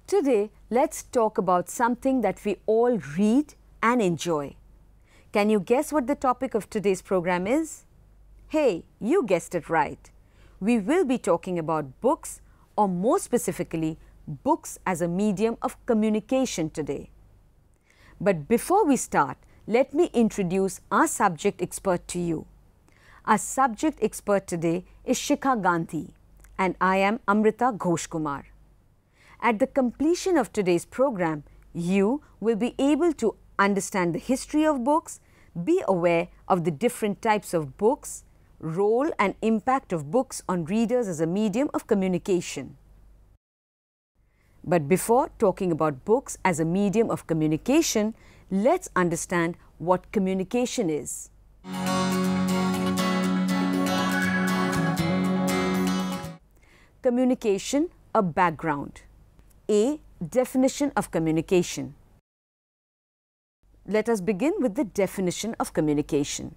Today, let's talk about something that we all read and enjoy. Can you guess what the topic of today's program is? Hey, you guessed it right. We will be talking about books, or more specifically, books as a medium of communication today. But before we start, let me introduce our subject expert to you. Our subject expert today is Shikha Gandhi, and I am Amrita Ghosh Kumar. At the completion of today's program, you will be able to understand the history of books, be aware of the different types of books, role and impact of books on readers as a medium of communication. But before talking about books as a medium of communication, let's understand what communication is. Communication, a background. A definition of communication. Let us begin with the definition of communication.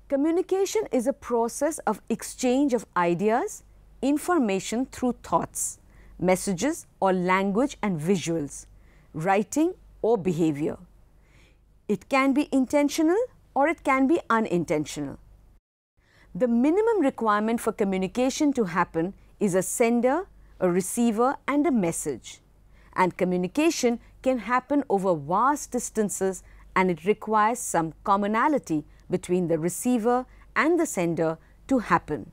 Communication is a process of exchange of ideas, information through thoughts, messages or language and visuals, writing or behavior. It can be intentional or it can be unintentional. The minimum requirement for communication to happen is a sender, a receiver and a message. And communication can happen over vast distances, and it requires some commonality between the receiver and the sender to happen.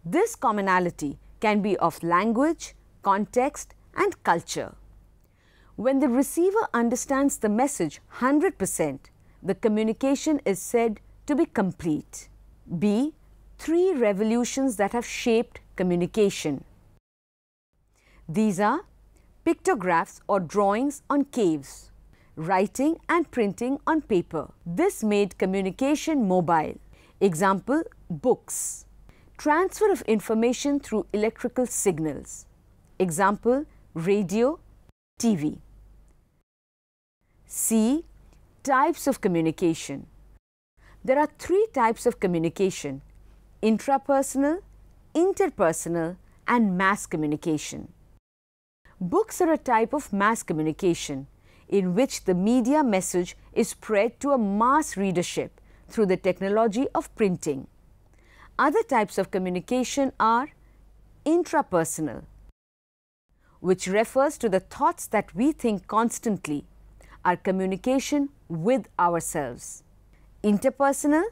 This commonality can be of language, context and culture. When the receiver understands the message 100%, the communication is said to be complete. B. 3 revolutions that have shaped communication. These are pictographs or drawings on caves, writing and printing on paper. This made communication mobile. Example, books. Transfer of information through electrical signals. Example, radio, TV. C. Types of communication. There are 3 types of communication: intrapersonal, interpersonal and mass communication. Books are a type of mass communication in which the media message is spread to a mass readership through the technology of printing. Other types of communication are intrapersonal, which refers to the thoughts that we think constantly, our communication with ourselves. Interpersonal,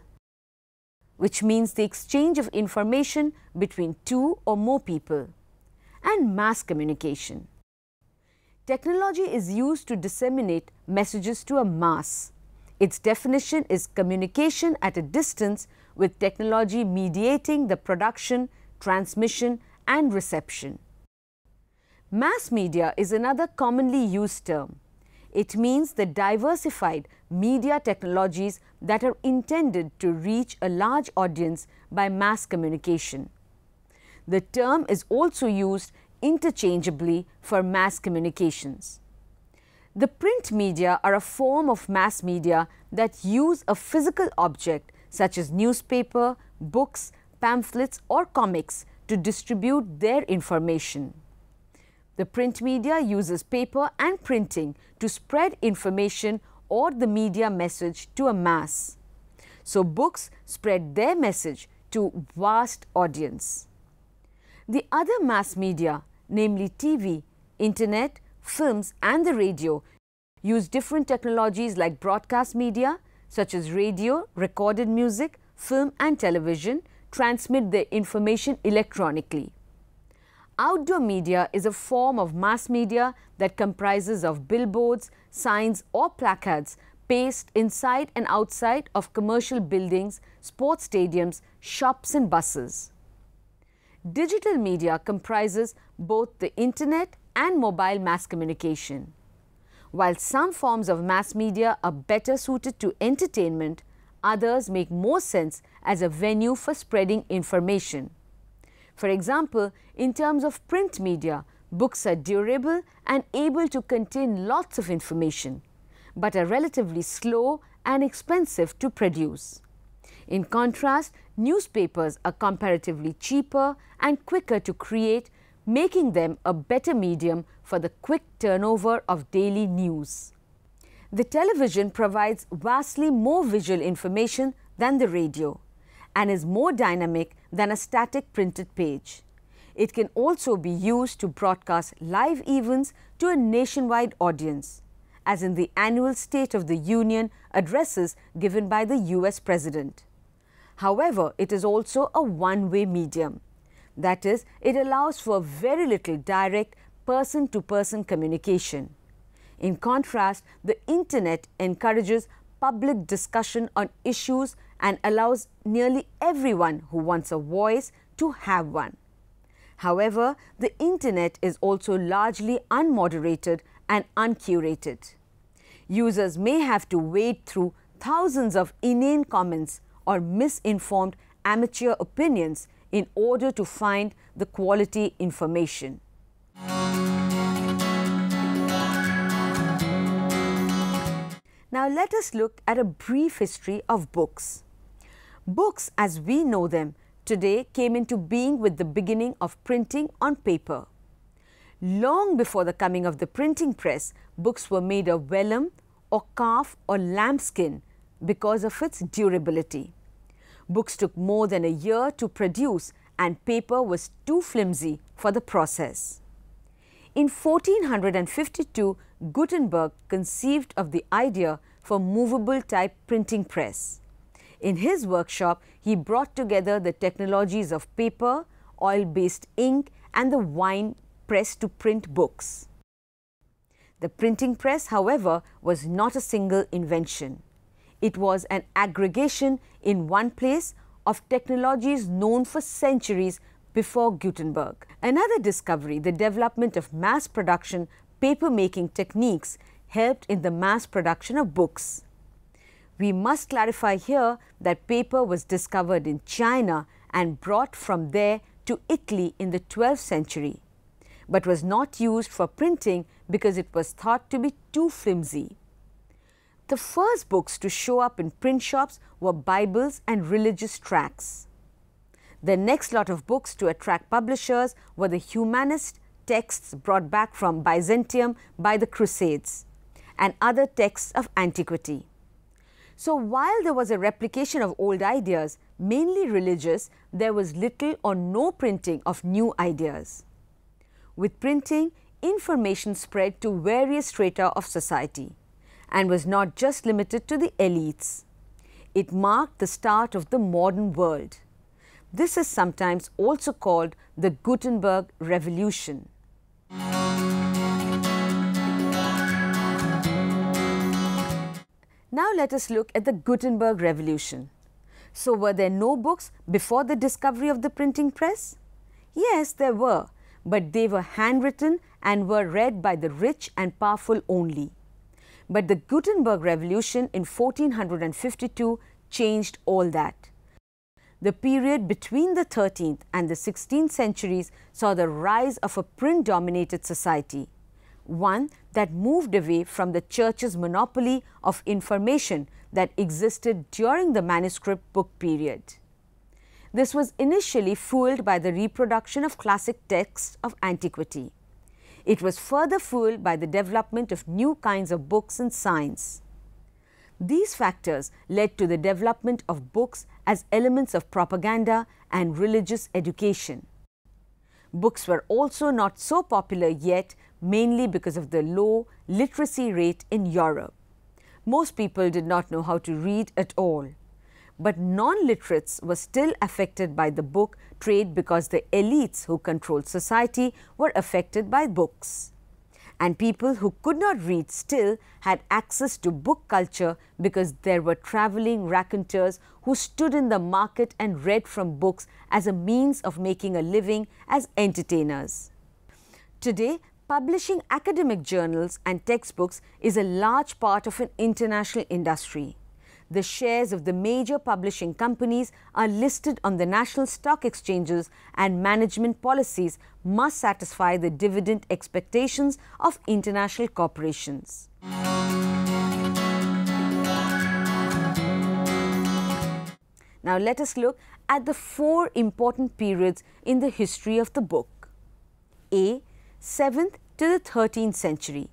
which means the exchange of information between 2 or more people. And mass communication. Technology is used to disseminate messages to a mass. Its definition is communication at a distance with technology mediating the production, transmission and reception. Mass media is another commonly used term. It means the diversified media technologies that are intended to reach a large audience by mass communication. The term is also used interchangeably for mass communications. The print media are a form of mass media that use a physical object such as newspaper, books, pamphlets or comics to distribute their information. The print media uses paper and printing to spread information or the media message to a mass. So books spread their message to vast audience. The other mass media, namely TV, internet, films and the radio, use different technologies like broadcast media such as radio, recorded music, film and television transmit their information electronically. Outdoor media is a form of mass media that comprises of billboards, signs or placards placed inside and outside of commercial buildings, sports stadiums, shops and buses. Digital media comprises both the internet and mobile mass communication. While some forms of mass media are better suited to entertainment, others make more sense as a venue for spreading information. For example, in terms of print media, books are durable and able to contain lots of information, but are relatively slow and expensive to produce. In contrast, newspapers are comparatively cheaper and quicker to create, making them a better medium for the quick turnover of daily news. The television provides vastly more visual information than the radio and is more dynamic than a static printed page. It can also be used to broadcast live events to a nationwide audience, as in the annual State of the Union addresses given by the US President. However, it is also a one-way medium. That is, it allows for very little direct person-to-person communication. In contrast, the Internet encourages public discussion on issues and allows nearly everyone who wants a voice to have one. However, the Internet is also largely unmoderated and uncurated. Users may have to wade through thousands of inane comments or misinformed amateur opinions in order to find the quality information. Now let us look at a brief history of books. Books as we know them today came into being with the beginning of printing on paper. Long before the coming of the printing press, books were made of vellum or calf or lambskin because of its durability. Books took more than a year to produce and paper was too flimsy for the process. In 1452, Gutenberg conceived of the idea for movable type printing press. In his workshop, he brought together the technologies of paper, oil-based ink and the wine press to print books. The printing press, however, was not a single invention. It was an aggregation in one place of technologies known for centuries before Gutenberg. Another discovery, the development of mass production paper-making techniques, helped in the mass production of books. We must clarify here that paper was discovered in China and brought from there to Italy in the 12th century, but was not used for printing because it was thought to be too flimsy. The first books to show up in print shops were Bibles and religious tracts. The next lot of books to attract publishers were the humanist texts brought back from Byzantium by the Crusades and other texts of antiquity. So while there was a replication of old ideas, mainly religious, there was little or no printing of new ideas. With printing, information spread to various strata of society and was not just limited to the elites. It marked the start of the modern world. This is sometimes also called the Gutenberg Revolution. Now let us look at the Gutenberg Revolution. So were there no books before the discovery of the printing press? Yes, there were, but they were handwritten and were read by the rich and powerful only. But the Gutenberg Revolution in 1452 changed all that. The period between the 13th and the 16th centuries saw the rise of a print-dominated society, one that moved away from the church's monopoly of information that existed during the manuscript book period. This was initially fueled by the reproduction of classic texts of antiquity. It was further fueled by the development of new kinds of books and science. These factors led to the development of books as elements of propaganda and religious education. Books were also not so popular yet, mainly because of the low literacy rate in Europe. Most people did not know how to read at all. But non-literates were still affected by the book trade because the elites who controlled society were affected by books. And people who could not read still had access to book culture because there were traveling raconteurs who stood in the market and read from books as a means of making a living as entertainers. Today, publishing academic journals and textbooks is a large part of an international industry. The shares of the major publishing companies are listed on the national stock exchanges, and management policies must satisfy the dividend expectations of international corporations. Now let us look at the 4 important periods in the history of the book. A. 7th to the 13th century.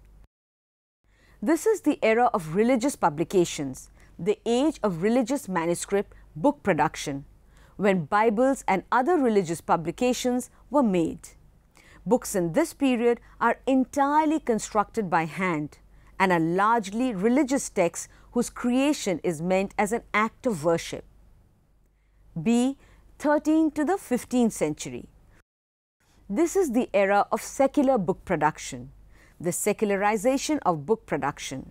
This is the era of religious publications, the age of religious manuscript book production, when Bibles and other religious publications were made. Books in this period are entirely constructed by hand and are largely religious texts whose creation is meant as an act of worship. B. 13th to the 15th century. This is the era of secular book production, the secularization of book production.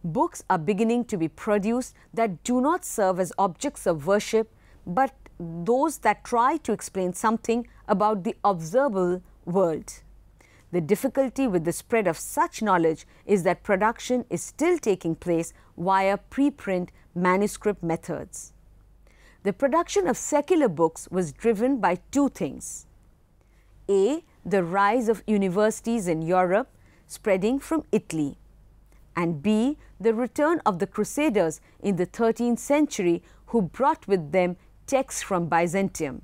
Books are beginning to be produced that do not serve as objects of worship, but those that try to explain something about the observable world. The difficulty with the spread of such knowledge is that production is still taking place via preprint manuscript methods. The production of secular books was driven by two things. A. The rise of universities in Europe spreading from Italy, and B. The return of the Crusaders in the 13th century who brought with them texts from Byzantium.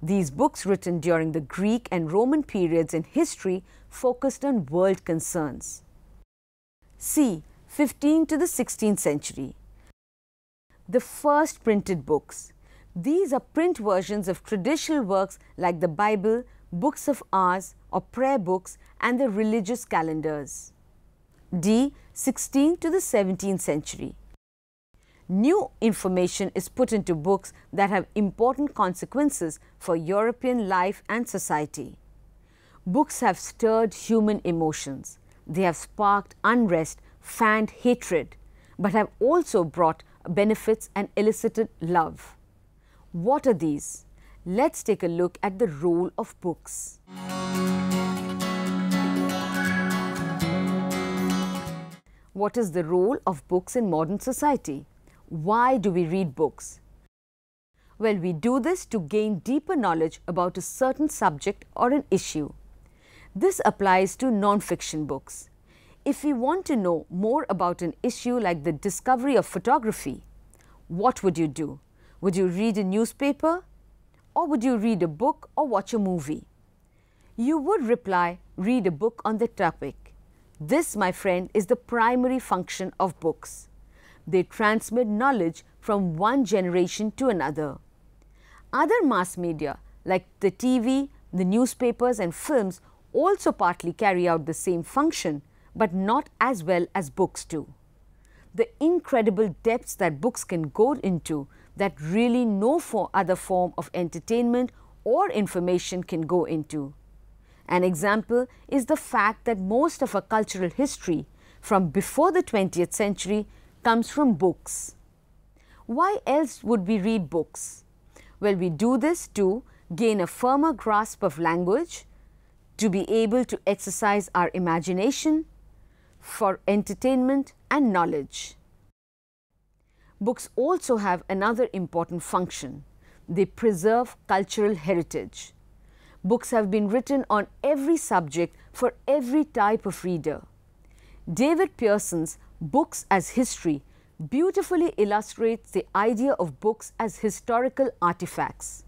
These books written during the Greek and Roman periods in history focused on world concerns. C. 15th to the 16th century. The first printed books. These are print versions of traditional works like the Bible, books of hours or prayer books, and the religious calendars. D. 16th to the 17th century. New information is put into books that have important consequences for European life and society. Books have stirred human emotions. They have sparked unrest, fanned hatred, but have also brought benefits and elicited love. What are these? Let's take a look at the role of books. What is the role of books in modern society? Why do we read books? Well, we do this to gain deeper knowledge about a certain subject or an issue. This applies to non-fiction books. If we want to know more about an issue like the discovery of photography, what would you do? Would you read a newspaper? Or would you read a book or watch a movie? You would reply, read a book on the topic. This, my friend, is the primary function of books. They transmit knowledge from one generation to another. Other mass media like the TV, the newspapers and films also partly carry out the same function, but not as well as books do. The incredible depths that books can go into that really no other form of entertainment or information can go into. An example is the fact that most of our cultural history from before the 20th century comes from books. Why else would we read books? Well, we do this to gain a firmer grasp of language, to be able to exercise our imagination, for entertainment and knowledge. Books also have another important function. They preserve cultural heritage. Books have been written on every subject for every type of reader. David Pearson's Books as History beautifully illustrates the idea of books as historical artifacts.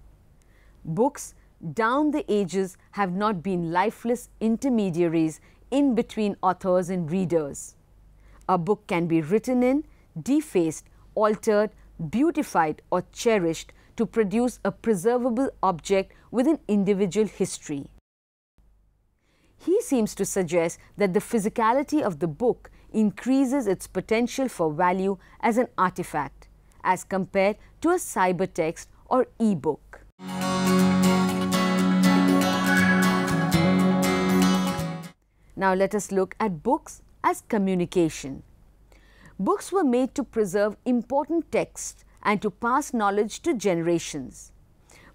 Books down the ages have not been lifeless intermediaries in between authors and readers. A book can be written in, defaced, altered, beautified or cherished to produce a preservable object with an individual history. He seems to suggest that the physicality of the book increases its potential for value as an artifact as compared to a cybertext or e-book. Now let us look at books as communication. Books were made to preserve important texts and to pass knowledge to generations.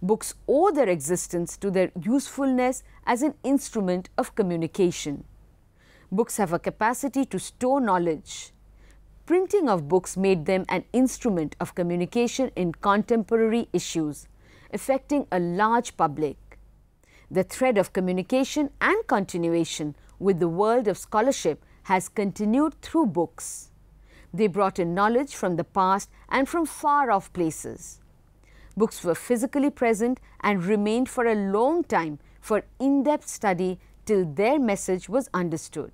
Books owe their existence to their usefulness as an instrument of communication. Books have a capacity to store knowledge. Printing of books made them an instrument of communication in contemporary issues, affecting a large public. The thread of communication and continuation with the world of scholarship has continued through books. They brought in knowledge from the past and from far-off places. Books were physically present and remained for a long time for in-depth study till their message was understood.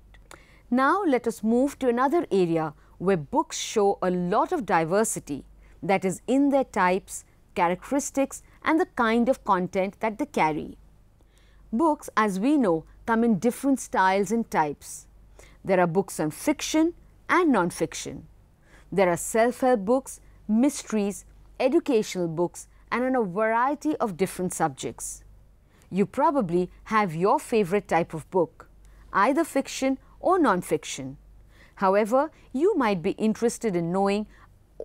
Now let us move to another area where books show a lot of diversity, that is in their types, characteristics and the kind of content that they carry. Books, as we know, come in different styles and types. There are books on fiction and non-fiction. There are self-help books, mysteries, educational books and on a variety of different subjects. You probably have your favorite type of book, either fiction or non-fiction. However, you might be interested in knowing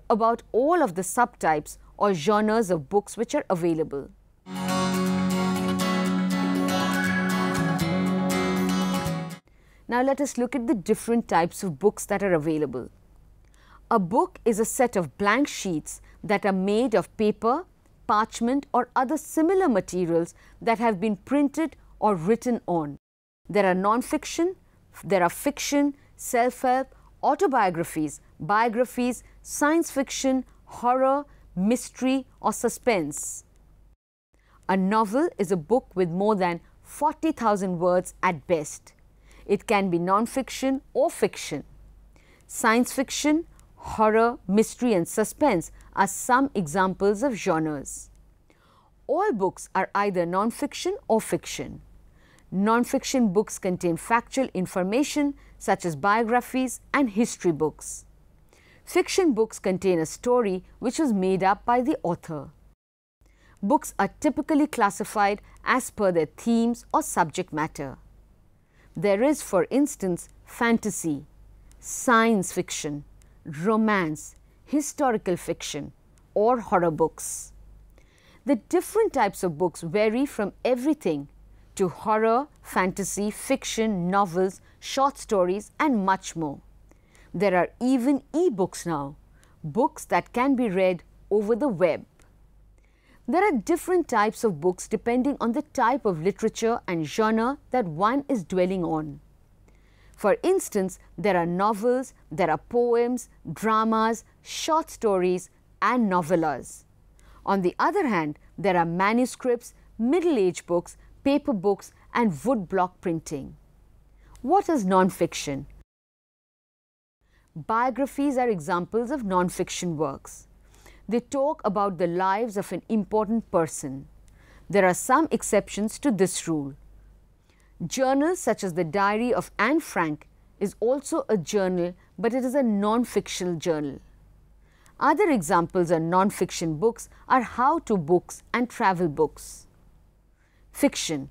about all of the subtypes or genres of books which are available. Now let us look at the different types of books that are available. A book is a set of blank sheets that are made of paper, parchment or other similar materials that have been printed or written on. There are non-fiction, there are fiction, self-help, autobiographies, biographies, science fiction, horror, mystery or suspense. A novel is a book with more than 40,000 words at best. It can be non-fiction or fiction. Science fiction, horror, mystery and suspense are some examples of genres. All books are either non-fiction or fiction. Non-fiction books contain factual information such as biographies and history books. Fiction books contain a story which was made up by the author. Books are typically classified as per their themes or subject matter. There is, for instance, fantasy, science fiction, romance, historical fiction or horror books. The different types of books vary from everything to horror, fantasy, fiction, novels, short stories and much more. There are even e-books now, books that can be read over the web. There are different types of books depending on the type of literature and genre that one is dwelling on. For instance, there are novels, there are poems, dramas, short stories and novellas. On the other hand, there are manuscripts, middle-age books, paper books and woodblock printing. What is non-fiction? Biographies are examples of non-fiction works. They talk about the lives of an important person. There are some exceptions to this rule. Journals such as the Diary of Anne Frank is also a journal, but it is a non-fictional journal. Other examples of non-fiction books are how-to books and travel books. Fiction.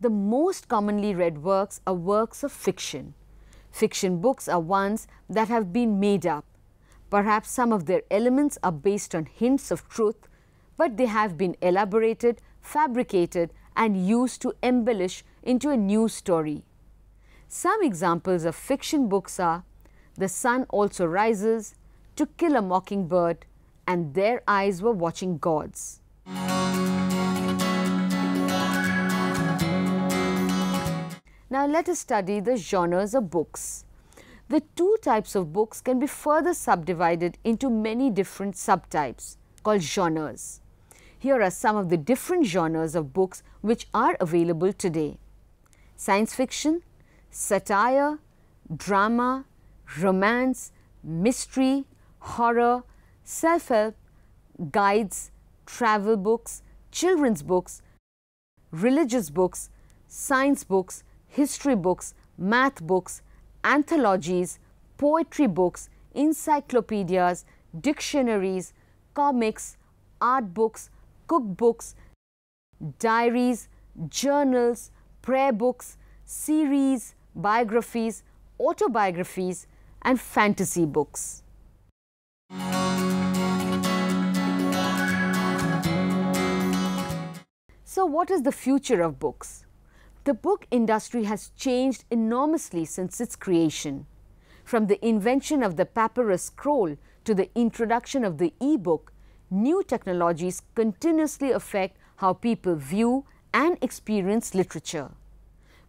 The most commonly read works are works of fiction. Fiction books are ones that have been made up. Perhaps some of their elements are based on hints of truth, but they have been elaborated, fabricated and used to embellish into a new story. Some examples of fiction books are The Sun Also Rises, To Kill a Mockingbird and Their Eyes Were Watching Gods. Now let us study the genres of books. The two types of books can be further subdivided into many different subtypes called genres. Here are some of the different genres of books which are available today. Science fiction, satire, drama, romance, mystery, horror, self-help, guides, travel books, children's books, religious books, science books, history books, math books, anthologies, poetry books, encyclopedias, dictionaries, comics, art books, cookbooks, diaries, journals, prayer books, series, biographies, autobiographies and fantasy books. So what is the future of books? The book industry has changed enormously since its creation. From the invention of the papyrus scroll to the introduction of the e-book, new technologies continuously affect how people view and experience literature.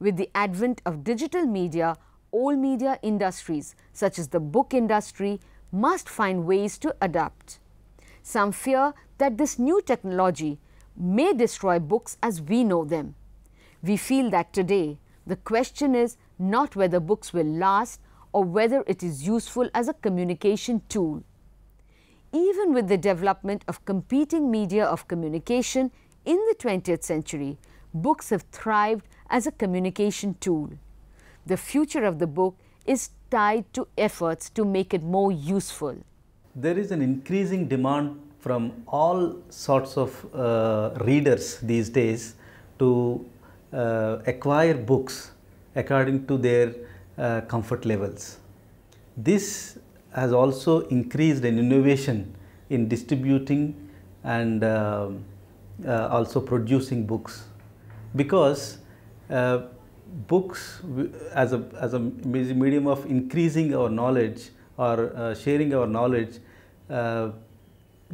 With the advent of digital media, all media industries such as the book industry must find ways to adapt. Some fear that this new technology may destroy books as we know them. We feel that today the question is not whether books will last or whether it is useful as a communication tool. Even with the development of competing media of communication in the 20th century, books have thrived as a communication tool. The future of the book is tied to efforts to make it more useful. There is an increasing demand from all sorts of readers these days to acquire books according to their comfort levels. This has also increased an innovation in distributing and also producing books, because books as a medium of increasing our knowledge or sharing our knowledge,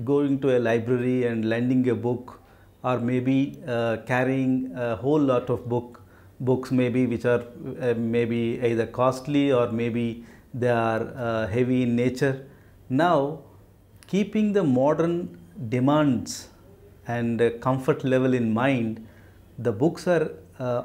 going to a library and lending a book, or maybe carrying a whole lot of books maybe which are maybe either costly or maybe they are heavy in nature. Now, keeping the modern demands and comfort level in mind, the books are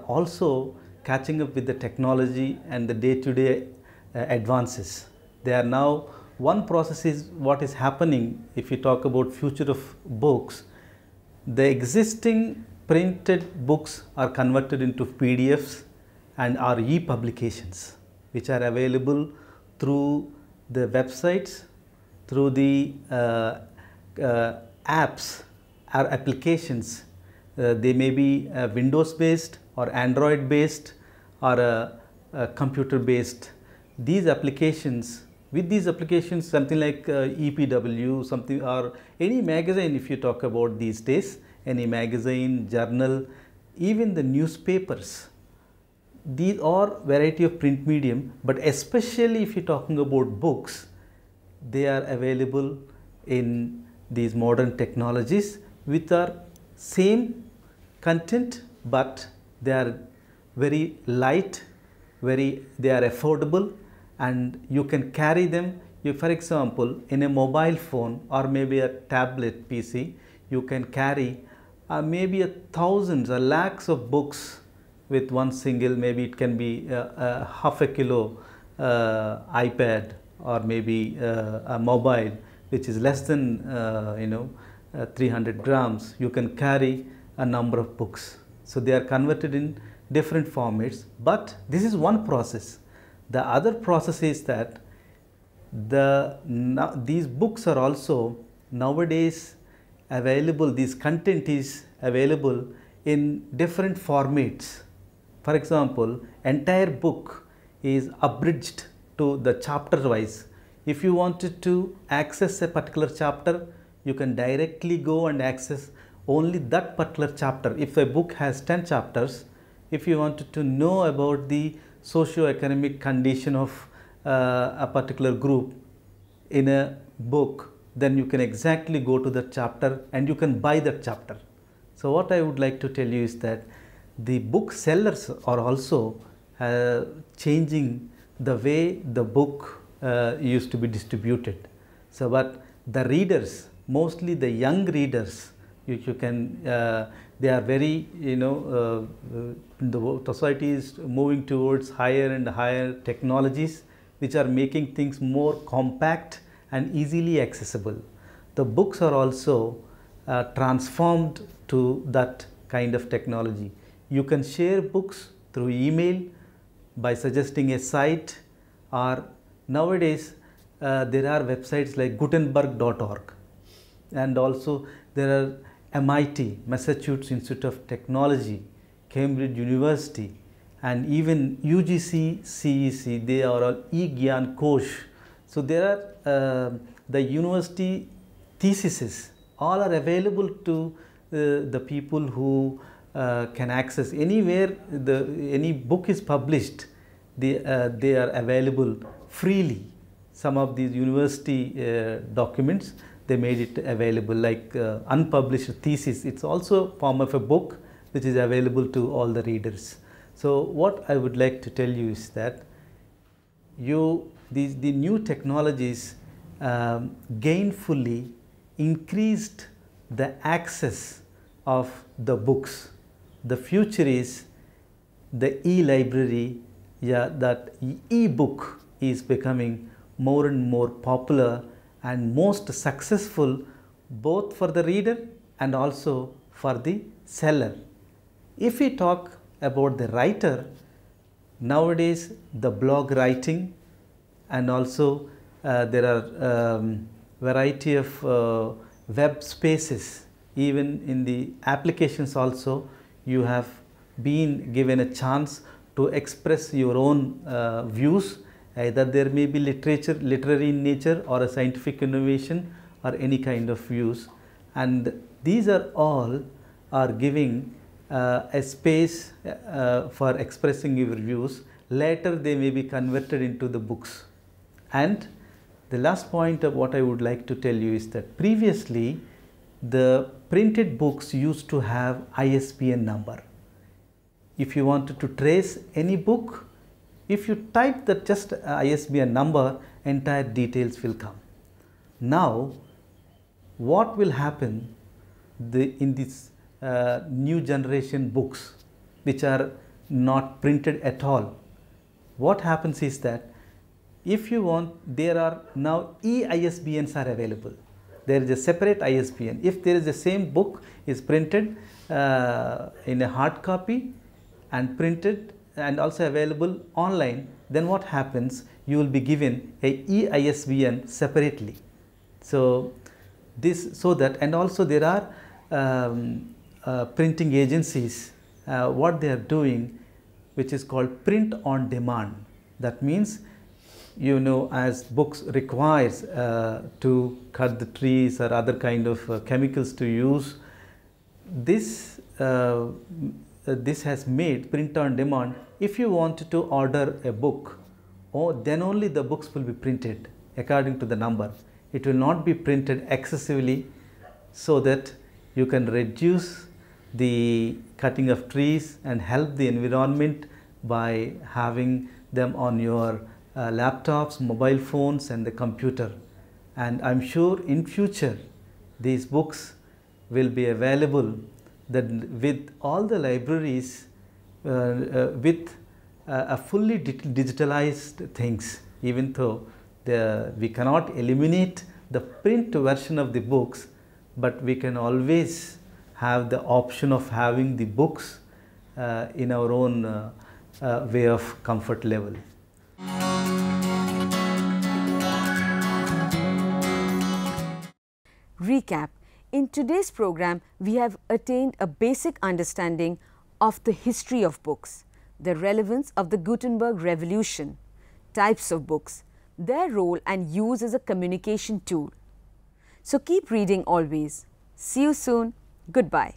also catching up with the technology and the day-to-day advances. They are now, one process is what is happening if you talk about future of books. The existing printed books are converted into PDFs and are e-publications, which are available through the websites, through the apps or applications. They may be Windows based or Android based or computer based. These applications, with these applications, something like EPW, something, or any magazine, if you talk about these days, any magazine, journal, even the newspapers, these are variety of print medium, but especially if you're talking about books, they are available in these modern technologies with our same content, but they are very light, they are affordable, and you can carry them. You, for example, in a mobile phone or maybe a tablet PC, you can carry maybe thousands or lakhs of books with one single, maybe it can be half a kilo iPad, or maybe a mobile which is less than 300 grams. You can carry a number of books. So they are converted in different formats, but this is one process. The other process is that these books are also nowadays available, this content is available in different formats. For example, entire book is abridged to the chapter wise. If you wanted to access a particular chapter, you can directly go and access only that particular chapter. If a book has 10 chapters, if you wanted to know about the socio-economic condition of a particular group in a book, then you can exactly go to that chapter and you can buy that chapter. So what I would like to tell you is that the book sellers are also changing the way the book used to be distributed. So but the readers, mostly the young readers, you can they are very, the society is moving towards higher and higher technologies which are making things more compact and easily accessible. The books are also transformed to that kind of technology. You can share books through email by suggesting a site, or nowadays there are websites like Gutenberg.org, and also there are MIT, Massachusetts Institute of Technology, Cambridge University, and even UGC, CEC, they are all e-Gyan Kosh. So there are the university theses, all are available to the people who can access. Anywhere any book is published, they are available freely. Some of these university documents, they made it available, like unpublished thesis. It's also a form of a book which is available to all the readers. So what I would like to tell you is that the new technologies gainfully increased the access of the books. The future is the e-library, that e-book is becoming more and more popular and most successful both for the reader and also for the seller. If we talk about the writer, nowadays the blog writing and also there are variety of web spaces. Even in the applications also you have been given a chance to express your own views. Either there may be literary in nature or a scientific innovation or any kind of views, and these are all are giving a space for expressing your views. Later they may be converted into the books. And the last point of what I would like to tell you is that previously the printed books used to have ISBN number. If you wanted to trace any book, if you type that just ISBN number, entire details will come. Now what will happen in these new generation books which are not printed at all? What happens is that if you want, there are now e-ISBNs are available. There is a separate ISBN. If there is the same book is printed in a hard copy and printed and also available online, then what happens? You will be given a e-ISBN separately. So that, and also there are printing agencies, what they are doing, which is called print on demand. That means, as books requires to cut the trees or other kind of chemicals to use, this has made print on demand. If you want to order a book, then only the books will be printed according to the number. It will not be printed excessively, so that you can reduce the cutting of trees and help the environment by having them on your laptops, mobile phones and the computer. And I am sure in future these books will be available with all the libraries with a fully digitalized things. Even though we cannot eliminate the print version of the books, but we can always have the option of having the books in our own way of comfort level. Recap. In today's program, we have attained a basic understanding of the history of books, the relevance of the Gutenberg Revolution, types of books, their role and use as a communication tool. So keep reading always. See you soon. Goodbye.